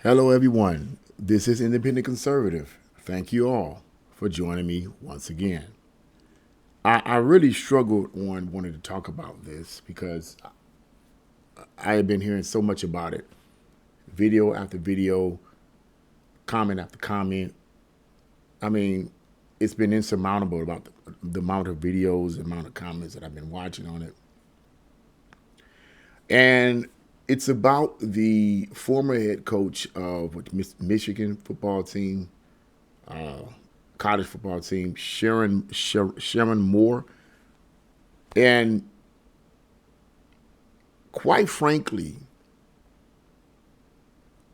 Hello, everyone. This is Independent Conservative. Thank you all for joining me once again. I really struggled on wanting to talk about this because I have been hearing so much about it, video after video, comment after comment. I mean, it's been insurmountable about the amount of videos, the amount of comments that I've been watching on it. And it's about the former head coach of Michigan football team, college football team, Sherrone Moore. And quite frankly,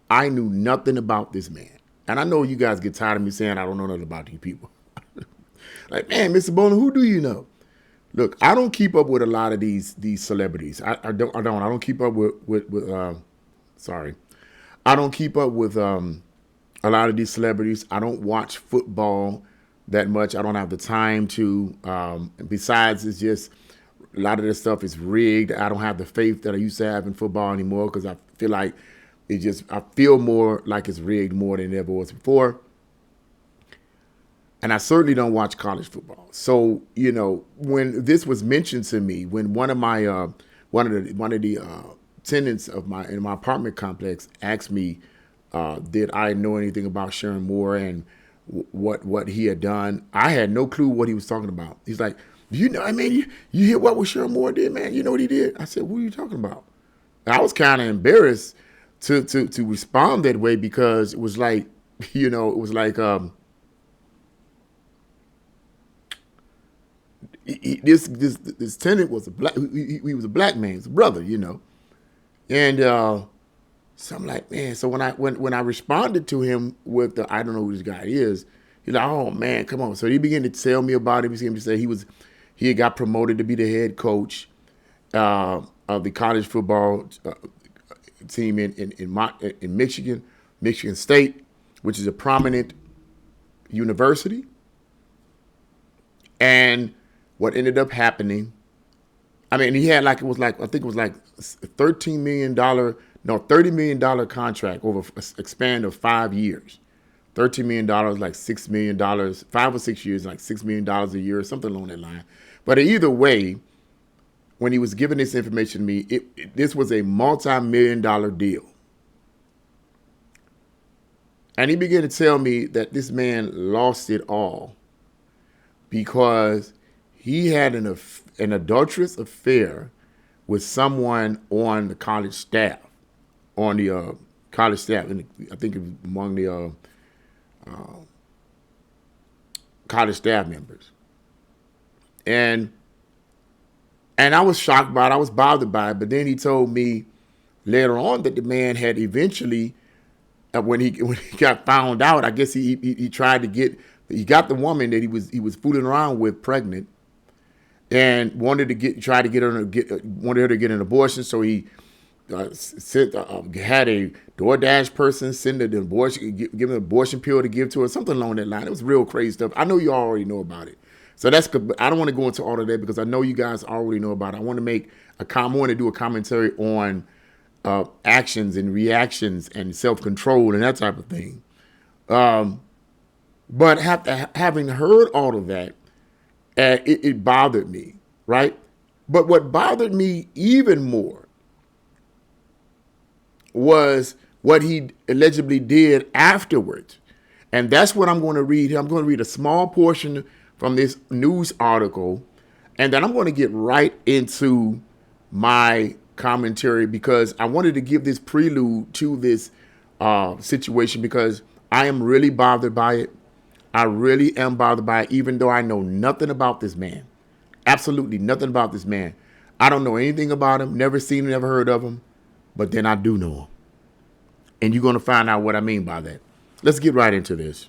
I knew nothing about this man. And I know you guys get tired of me saying I don't know nothing about these people. Like, man, Mr. Boner, who do you know? Look, I don't keep up with a lot of these celebrities. I don't keep up with sorry. I don't keep up with a lot of these celebrities. I don't watch football that much. I don't have the time to. Besides, it's just a lot of this stuff is rigged. I don't have the faith that I used to have in football anymore because I feel like I feel more like it's rigged more than it ever was before. And I certainly don't watch college football. So when this was mentioned to me, when one of the tenants of my apartment complex asked me, did I know anything about Sherrone Moore and what he had done, I had no clue what he was talking about. He's like, you know, I mean, you hear what Sherrone Moore did, man? You know what he did? I said, what are you talking about? I was kind of embarrassed to respond that way because it was like, it was like. This tenant was a black. He was a black man, his brother, and so I'm like, man. So when I responded to him with the I don't know who this guy is, he's like, oh man, come on. So he began to tell me about him. He began to say he had got promoted to be the head coach of the college football team in Michigan State, which is a prominent university, and what ended up happening, I mean, he had I think it was like $13 million, no, $30 million contract over a span of 5 years. $13 million, like $6 million, 5 or 6 years, like $6 million a year, or something along that line. But either way, when he was giving this information to me, this was a multi-million-dollar deal. And he began to tell me that this man lost it all because he had an adulterous affair with someone on the college staff, and I think it was among the college staff members, and I was shocked by it. I was bothered by it. But then he told me later on that the man had eventually, when he got found out, I guess he tried to he got the woman that he was fooling around with pregnant, and wanted her to get an abortion. So he had a DoorDash person send her the abortion, give him an abortion pill to give to her, something along that line. It was real crazy stuff. I know you already know about it. So I don't want to go into all of that because I know you guys already know about it. I want to do a commentary on actions and reactions and self-control and that type of thing. But having heard all of that, it bothered me, right? But what bothered me even more was what he allegedly did afterwards. And that's what I'm going to read here. I'm going to read a small portion from this news article, and then I'm going to get right into my commentary because I wanted to give this prelude to this situation because I am really bothered by it. I really am bothered by it, even though I know nothing about this man. Absolutely nothing about this man. I don't know anything about him, never seen him, never heard of him, but then I do know him. And you're going to find out what I mean by that. Let's get right into this.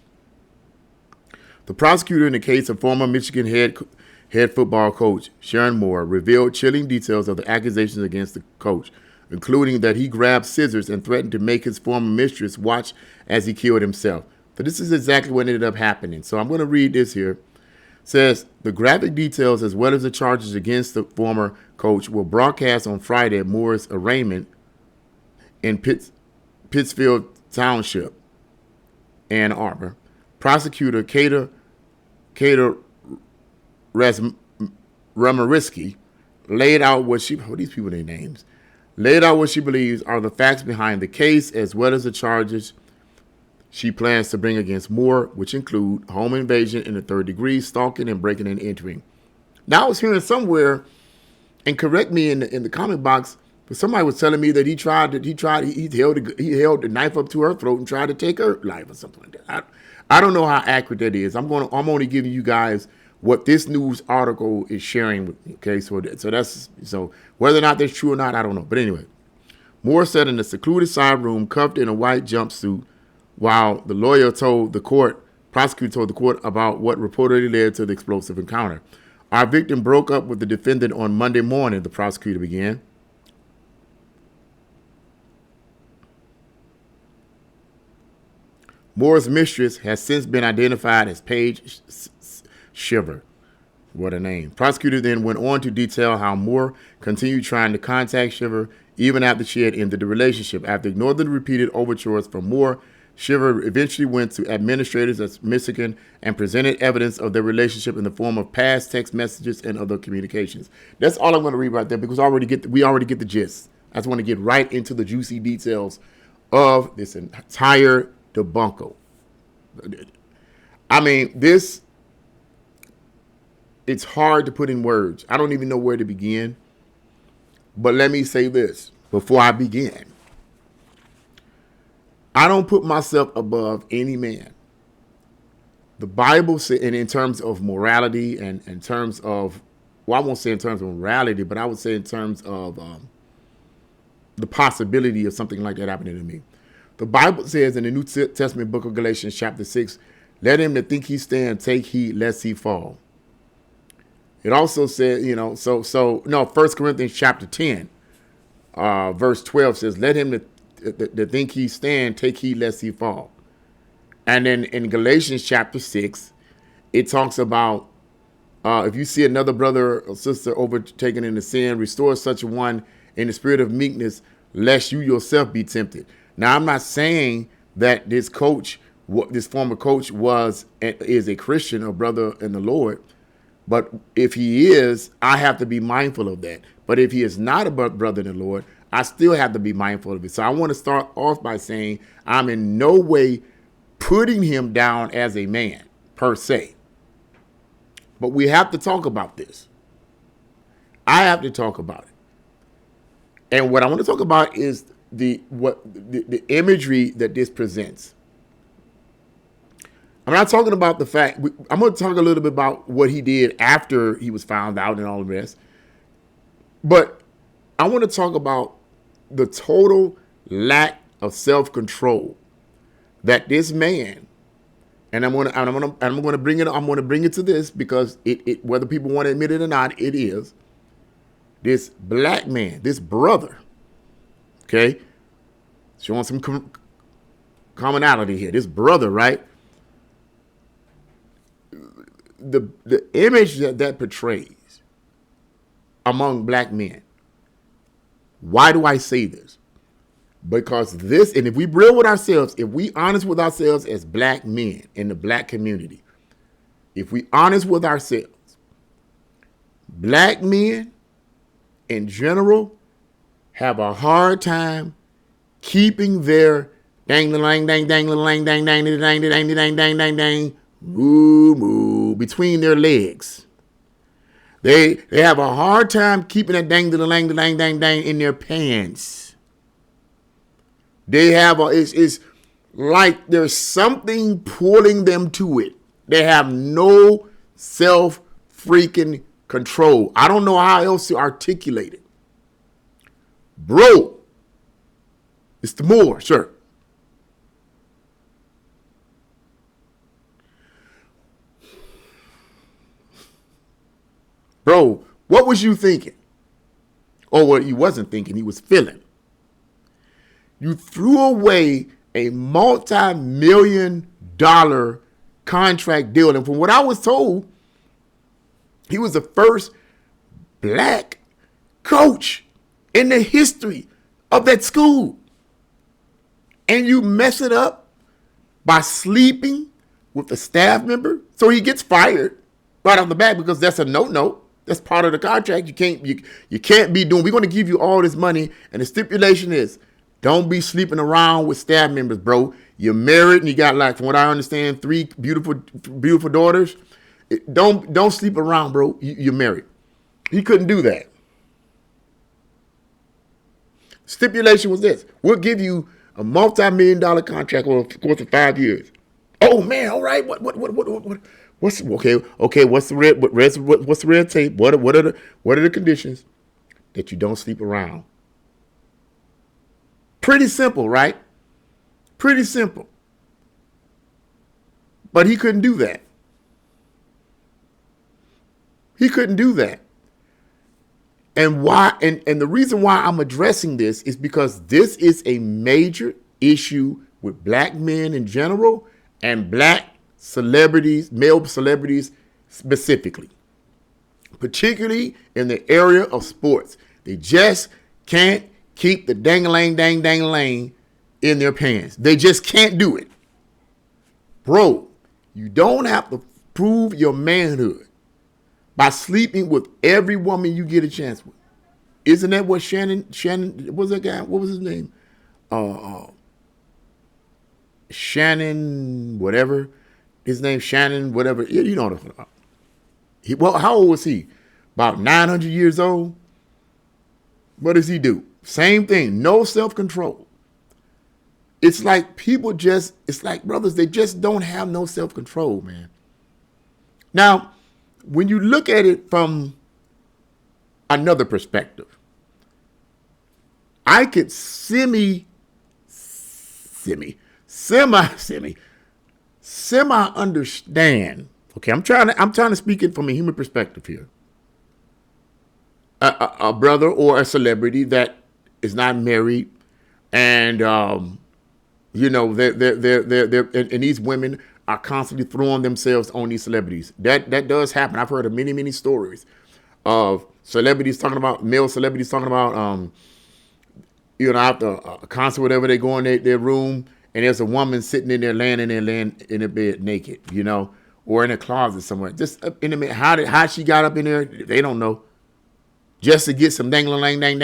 The prosecutor in the case of former Michigan head football coach Sherrone Moore revealed chilling details of the accusations against the coach, including that he grabbed scissors and threatened to make his former mistress watch as he killed himself. So this is exactly what ended up happening. So I'm going to read this here. It says, the graphic details as well as the charges against the former coach will broadcast on Friday at Moore's arraignment in Pittsfield, Township, Ann Arbor. Prosecutor Cater Ramariski laid out what these people their names, laid out what she believes are the facts behind the case, as well as the charges she plans to bring against Moore, which include home invasion in the third degree, stalking, and breaking and entering. Now I was hearing somewhere, and correct me in the comment box, but somebody was telling me that he held the knife up to her throat and tried to take her life or something like that. I don't know how accurate that is. I'm only giving you guys what this news article is sharing with me. Okay, so whether or not that's true or not, I don't know. But anyway, Moore sat in a secluded side room, cuffed in a white jumpsuit, while the prosecutor told the court about what reportedly led to the explosive encounter. Our victim broke up with the defendant on Monday morning, the prosecutor began. Moore's mistress has since been identified as Paige Shiver. What a name. Prosecutor then went on to detail how Moore continued trying to contact Shiver even after she had ended the relationship. After ignoring the repeated overtures from Moore, Shiver eventually went to administrators at Michigan and presented evidence of their relationship in the form of past text messages and other communications. That's all I'm going to read right there because we already get the gist. I just want to get right into the juicy details of this entire debacle. I mean, it's hard to put in words. I don't even know where to begin. But let me say this before I begin. I don't put myself above any man. The Bible says, and in terms of morality and in terms of, well, I won't say in terms of morality, but I would say in terms of the possibility of something like that happening to me. The Bible says in the New Testament book of Galatians chapter 6, let him that think he stand take heed lest he fall. It also says, 1 Corinthians chapter 10, verse 12 says, let him that think he stand take heed lest he fall. And then in Galatians chapter 6, it talks about if you see another brother or sister overtaken in the sin, restore such a one in the spirit of meekness, lest you yourself be tempted. Now, I'm not saying that this former coach is a Christian or brother in the Lord, but if he is, I have to be mindful of that. But if he is not a brother in the Lord, I still have to be mindful of it. So I want to start off by saying I'm in no way putting him down as a man, per se. But we have to talk about this. I have to talk about it. And what I want to talk about is the imagery that this presents. I'm not talking about the fact. I'm going to talk a little bit about what he did after he was found out and all the rest. But I want to talk about the total lack of self-control that this man, and I'm going to bring it to this because it whether people want to admit it or not, it is this black man, this brother. Okay, showing some commonality here. This brother, right? The image that portrays among black men. Why do I say this? Because this, and if we real with ourselves, if we honest with ourselves as black men in the black community, if we honest with ourselves, black men in general have a hard time keeping their moo between their legs. They have a hard time keeping that dang in their pants. They have it's like there's something pulling them to it. They have no self freaking control. I don't know how else to articulate it. Bro, Mr. Moore, sir. Bro, what was you thinking? Or what he wasn't thinking, he was feeling. You threw away a multi-million-dollar contract deal. And from what I was told, he was the first black coach in the history of that school. and you mess it up by sleeping with a staff member, so he gets fired right off the bat because that's a no-no. That's part of the contract. You can't be doing. We're going to give you all this money, and the stipulation is don't be sleeping around with staff members, bro. You're married and you got, like, from what I understand, 3 beautiful daughters. Don't sleep around, bro. You're married. He couldn't do that. Stipulation was this: we'll give you a multi-million-dollar contract over the course of 5 years. Oh man, all right. What's okay? What's the red tape? What are the conditions? That you don't sleep around. Pretty simple, right? Pretty simple. But he couldn't do that. He couldn't do that. And why? And the reason why I'm addressing this is because this is a major issue with black men in general and black celebrities, male celebrities specifically, particularly in the area of sports. They just can't keep the dang-a-lang in their pants. They just can't do it. Bro, you don't have to prove your manhood by sleeping with every woman you get a chance with. Isn't that what Shannon, what was that guy? What was his name? Shannon, whatever. His name, Shannon, whatever. You know what I'm talking about. Well, how old was he? About 900 years old? What does he do? Same thing. No self-control. It's like it's like brothers, they just don't have no self-control, man. Now, when you look at it from another perspective, I could semi understand. Okay, I'm trying to speak it from a human perspective here. A brother or a celebrity that is not married, and they're and these women are constantly throwing themselves on these celebrities. That does happen. I've heard of many stories of celebrities talking about, male celebrities talking about, after a concert, whatever, they go in their room and there's a woman sitting in there, laying in a bed naked, or in a closet somewhere. Just in the how she got up in there, they don't know. Just to get some dang-a-lang, dang.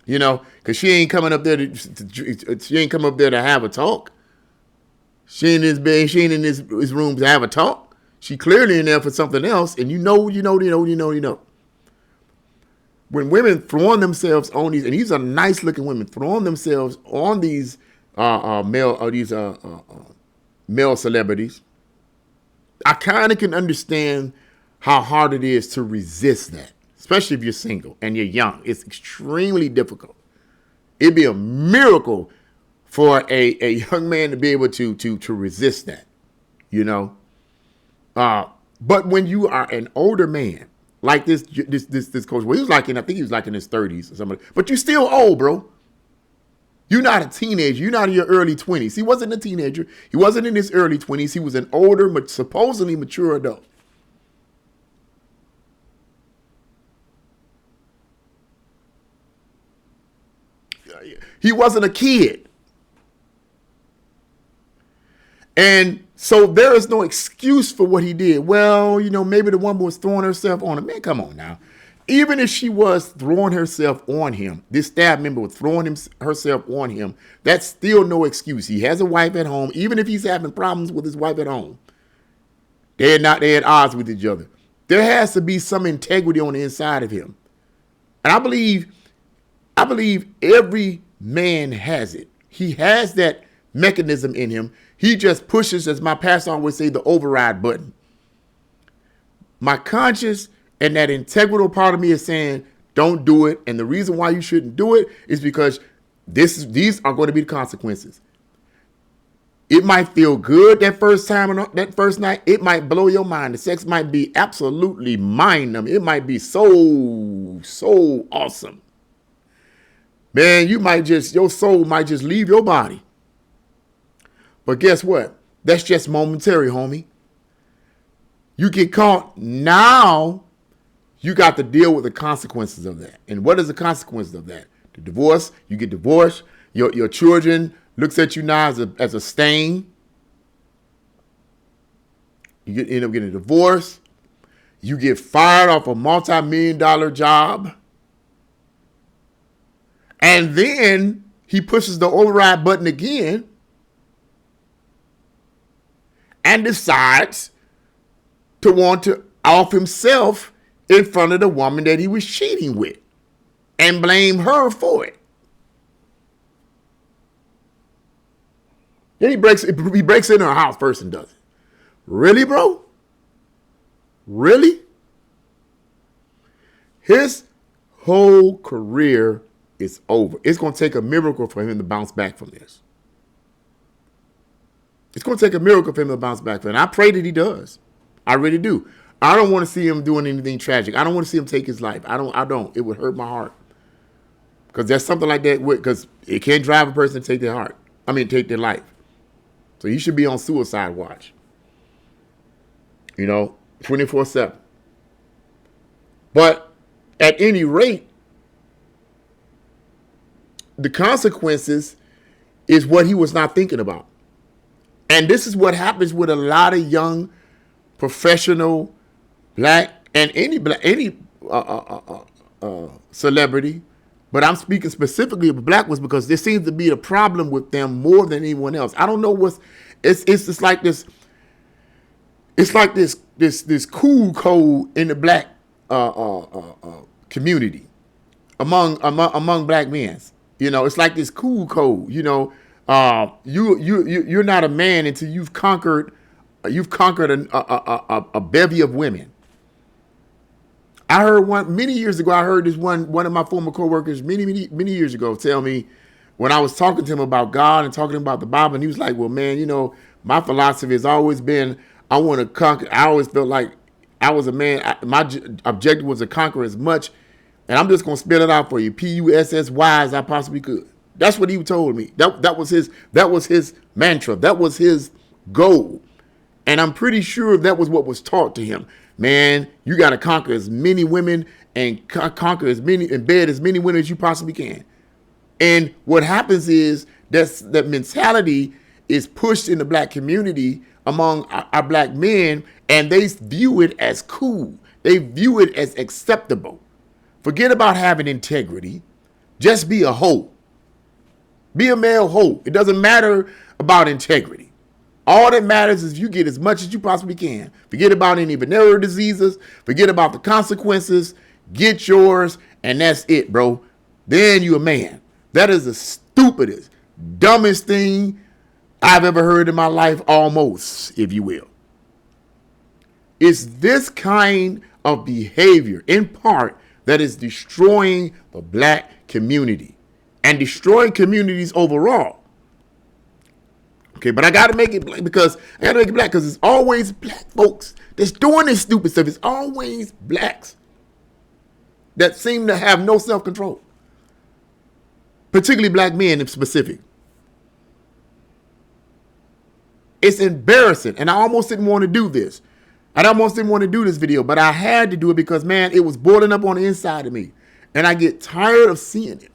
Because she ain't coming up there to have a talk. She ain't in his bed. She ain't in his room to have a talk. She clearly in there for something else. And you know. When women throwing themselves on these, and these are nice looking women, throwing themselves on these male celebrities, I kind of can understand how hard it is to resist that, especially if you're single and you're young. It's extremely difficult. It'd be a miracle for a young man to be able to resist that, But when you are an older man, like this coach, well, I think he was like in his 30s or something, but you're still old, bro. You're not a teenager. You're not in your early 20s. He wasn't a teenager. He wasn't in his early 20s. He was an older, supposedly mature adult. He wasn't a kid. And so there is no excuse for what he did. Well, maybe the woman was throwing herself on him. Man, come on now. Even if she was throwing herself on him, this staff member was throwing herself on him, that's still no excuse. He has a wife at home. Even if he's having problems with his wife at home, they're at odds with each other. There has to be some integrity on the inside of him. And I believe every man has it. He has that mechanism in him. He just pushes, as my pastor always say, the override button. My conscience and that integral part of me is saying, don't do it. And the reason why you shouldn't do it is because these are going to be the consequences. It might feel good that first night. It might blow your mind. The sex might be absolutely mind-numbing. It might be so awesome. Man, your soul might just leave your body. But guess what? That's just momentary, homie. You get caught, now you got to deal with the consequences of that. And what is the consequences of that? The divorce, you get divorced. Your children looks at you now as a stain. You end up getting a divorce. You get fired off a multi-million-dollar job. And then he pushes the override button again and decides to want to off himself in front of the woman that he was cheating with and blame her for it. Then he breaks into her house first and does it. Really, bro? Really? His whole career is over. It's going to take a miracle for him to bounce back from this. It's going to take a miracle for him to bounce back from it. And I pray that he does. I really do. I don't want to see him doing anything tragic. I don't want to see him take his life. I don't. It would hurt my heart. Because there's something like that. Because it can drive a person to take their heart. Take their life. So he should be on suicide watch. 24/7. But at any rate, the consequences is what he was not thinking about. And this is what happens with a lot of young, professional, black, and any celebrity. But I'm speaking specifically of black ones because there seems to be a problem with them more than anyone else. I don't know what's. It's just like this. It's like this cool code in the black community among black men. It's like this cool code. You're not a man until you've conquered a bevy of women. I heard many years ago. I heard this one of my former coworkers many years ago tell me when I was talking to him about God and talking about the Bible, and he was like, "Well, man, my philosophy has always been I want to conquer. I always felt like I was a man. My objective was to conquer as much, and I'm just gonna spell it out for you, PUSSY as I possibly could." That's what he told me. That was his mantra. That was his goal, and I'm pretty sure that was what was taught to him. Man, you got to conquer as many women and conquer as many and bed as many women as you possibly can. And what happens is that mentality is pushed in the black community among our black men, and they view it as cool. They view it as acceptable. Forget about having integrity. Just be a hoe. Be a male hoe. It doesn't matter about integrity. All that matters is you get as much as you possibly can. Forget about any venereal diseases. Forget about the consequences. Get yours, and that's it, bro. Then you a man. That is the stupidest, dumbest thing I've ever heard in my life, almost, if you will. It's this kind of behavior, in part, that is destroying the black community and destroying communities overall. Okay, but I got to make it black because it's always black folks that's doing this stupid stuff. It's always blacks that seem to have no self-control, particularly black men in specific. It's embarrassing, and I almost didn't want to do this. I almost didn't want to do this video, but I had to do it because, man, it was boiling up on the inside of me, and I get tired of seeing it,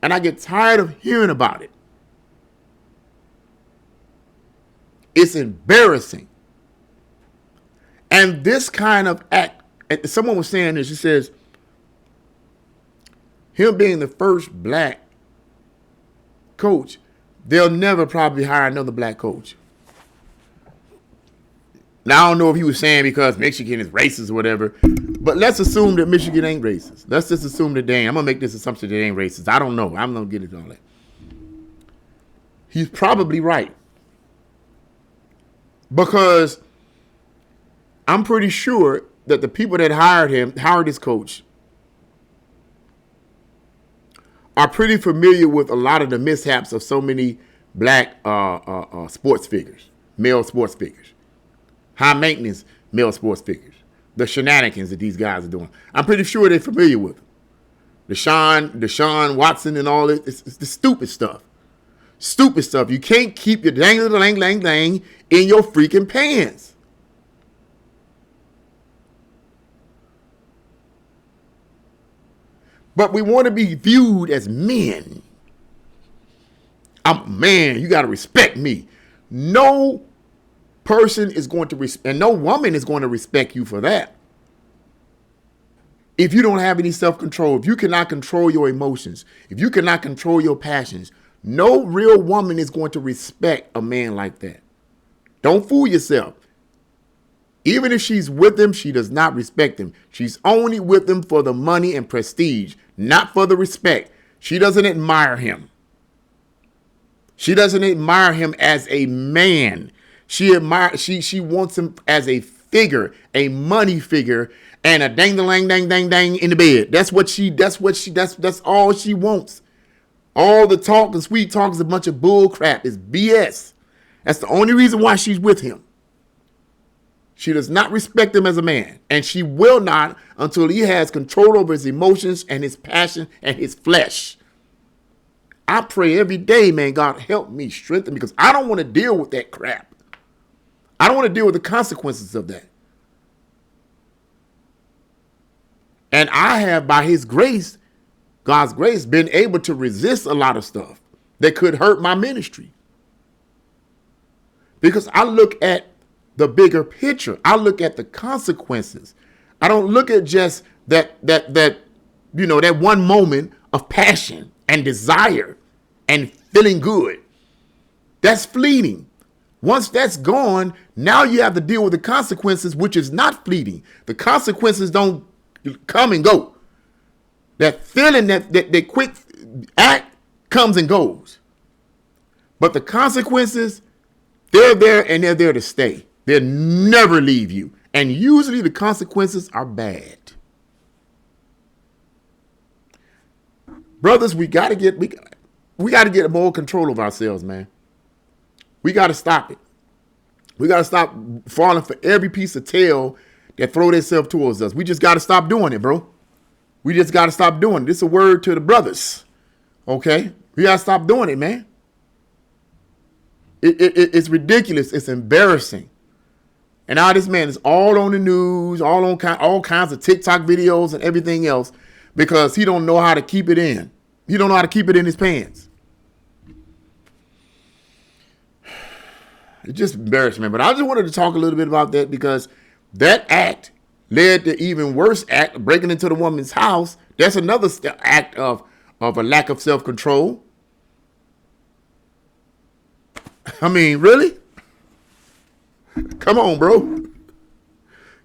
and I get tired of hearing about it. It's embarrassing. And this kind of act, someone was saying this, she says, him being the first black coach, they'll never probably hire another black coach. Now, I don't know if he was saying because Michigan is racist or whatever, but let's assume that Michigan ain't racist. Let's just assume that I'm going to make this assumption that they ain't racist. I don't know. I'm going to get into all that. He's probably right. Because I'm pretty sure that the people that hired his coach, are pretty familiar with a lot of the mishaps of so many black sports figures, male sports figures, high maintenance male sports figures, the shenanigans that these guys are doing. I'm pretty sure they're familiar with them. Deshaun Watson and all this. It's the stupid stuff. Stupid stuff. You can't keep your dang in your freaking pants. But we want to be viewed as men. Man, you got to respect me. No person is going to respect, and no woman is going to respect you for that. If you don't have any self-control, if you cannot control your emotions, if you cannot control your passions, no real woman is going to respect a man like that. Don't fool yourself. Even if she's with him, she does not respect him. She's only with him for the money and prestige, not for the respect. She doesn't admire him. She doesn't admire him as a man. She wants him as a figure, a money figure, and a dang in the bed. That's all she wants. All the talk and sweet talk is a bunch of bull crap. It's BS. That's the only reason why she's with him. She does not respect him as a man, and she will not until he has control over his emotions and his passion and his flesh. I pray every day, man, God help me, strengthen me, because I don't want to deal with that crap. I don't want to deal with the consequences of that. And I have, by his grace, God's grace, been able to resist a lot of stuff that could hurt my ministry. Because I look at the bigger picture. I look at the consequences. I don't look at just that one moment of passion and desire and feeling good. That's fleeting. Once that's gone, now you have to deal with the consequences, which is not fleeting. The consequences don't come and go. That feeling, that quick act comes and goes. But the consequences, they're there and they're there to stay. They'll never leave you. And usually the consequences are bad. Brothers, we got to get more control of ourselves, man. We got to stop it. We got to stop falling for every piece of tail that throw themselves towards us. We just got to stop doing it, bro. We just got to stop doing it. This is a word to the brothers. Okay? We got to stop doing it, man. It's ridiculous. It's embarrassing. And now this man is all on the news, all kinds of TikTok videos and everything else because he don't know how to keep it in. He don't know how to keep it in his pants. It's just embarrassing, but I just wanted to talk a little bit about that because that act led to even worse act, breaking into the woman's house. That's another act of a lack of self-control. I mean, really? Come on, bro.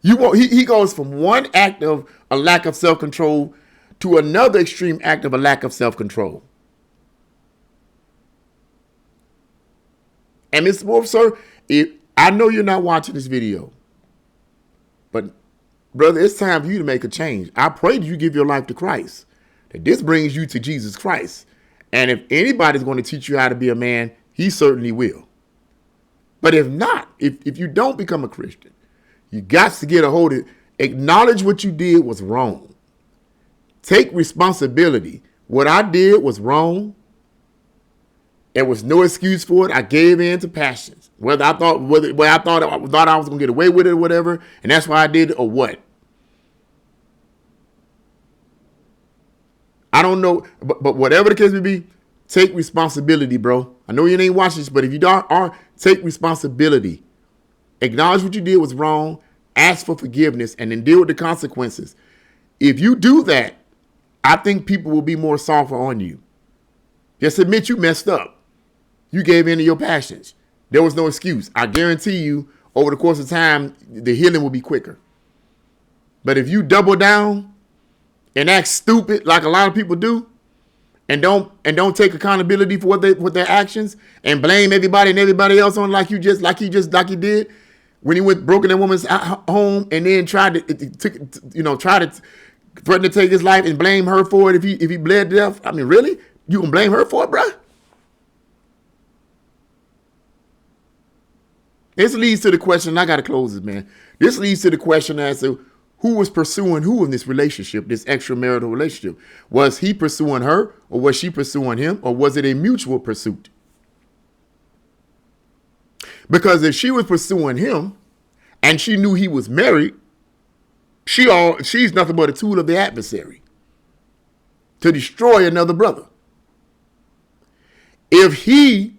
He goes from one act of a lack of self-control to another extreme act of a lack of self-control. And Mr. Wolf, sir, I know you're not watching this video, but brother, it's time for you to make a change. I pray that you give your life to Christ, that this brings you to Jesus Christ. And if anybody's going to teach you how to be a man, he certainly will. But if not, if you don't become a Christian, you got to get a hold of it. Acknowledge what you did was wrong. Take responsibility. What I did was wrong. There was no excuse for it. I gave in to passions. Whether I thought I was gonna get away with it or whatever, and that's why I did it, or what. I don't know, but whatever the case may be, take responsibility, bro. I know you ain't watching this, but if you are, take responsibility. Acknowledge what you did was wrong. Ask for forgiveness, and then deal with the consequences. If you do that, I think people will be more softer on you. Just admit you messed up. You gave in to your passions. There was no excuse. I guarantee you, over the course of time, the healing will be quicker. But if you double down and act stupid like a lot of people do, and don't take accountability for what their actions, and blame everybody and everybody else on like you did when he broke in that woman's home, and then tried to threaten to take his life and blame her for it if he bled to death. I mean, really? You gonna blame her for it, bruh? This leads to the question, and I got to close this, man. This leads to the question as to who was pursuing who in this relationship, this extramarital relationship. Was he pursuing her, or was she pursuing him, or was it a mutual pursuit? Because if she was pursuing him and she knew he was married, she's nothing but a tool of the adversary to destroy another brother. if he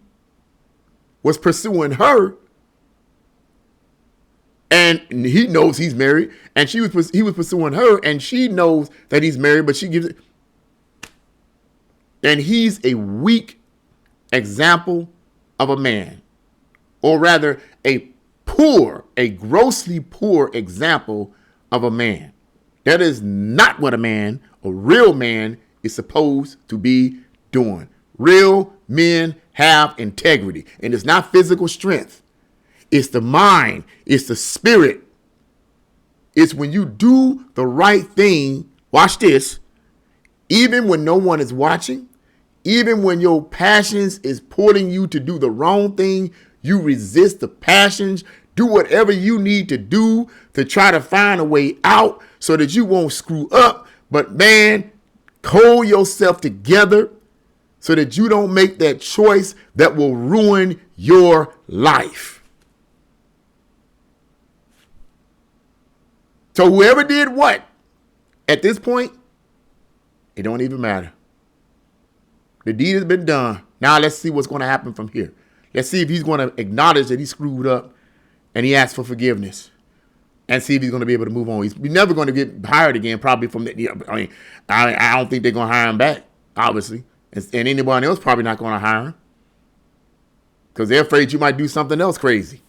was pursuing her and he knows he's married, and he was pursuing her and she knows that he's married, but she gives it, then he's a weak example of a man, or rather a grossly poor example of a man. That is not what a real man, is supposed to be doing. Real men have integrity, and it's not physical strength. It's the mind. It's the spirit. It's when you do the right thing. Watch this. Even when no one is watching, even when your passions is pulling you to do the wrong thing, you resist the passions. Do whatever you need to do to try to find a way out so that you won't screw up. But man, hold yourself together so that you don't make that choice that will ruin your life. So whoever did what, at this point, it don't even matter. The deed has been done. Now let's see what's going to happen from here. Let's see if he's going to acknowledge that he screwed up and he asked for forgiveness, and see if he's going to be able to move on. He's never going to get hired again, probably from the. I mean, I don't think they're going to hire him back, obviously, and anyone else probably not going to hire him because they're afraid you might do something else crazy.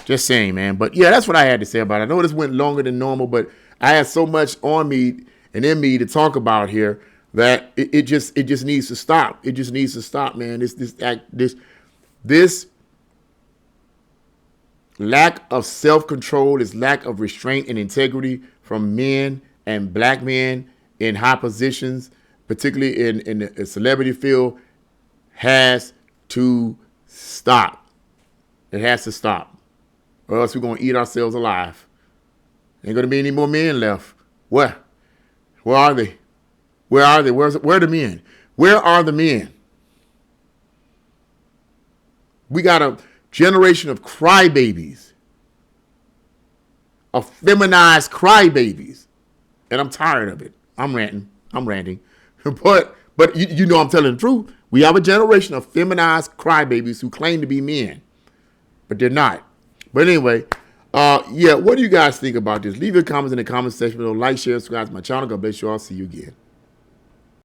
Just saying, man. But yeah, that's what I had to say about it. I know this went longer than normal, but I had so much on me and in me to talk about here that it just needs to stop. It just needs to stop, man. This lack of self-control, this lack of restraint and integrity from men and black men in high positions, particularly in the celebrity field, has to stop. It has to stop, or else we're going to eat ourselves alive. Ain't going to be any more men left. Where are they? Where are they? Where are the men? Where are the men? We got a generation of crybabies, of feminized crybabies, and I'm tired of it. I'm ranting, but you know I'm telling the truth. We have a generation of feminized crybabies who claim to be men, but they're not. But anyway, what do you guys think about this? Leave your comments in the comment section below. Like, share, subscribe to my channel. God bless you all. See you again.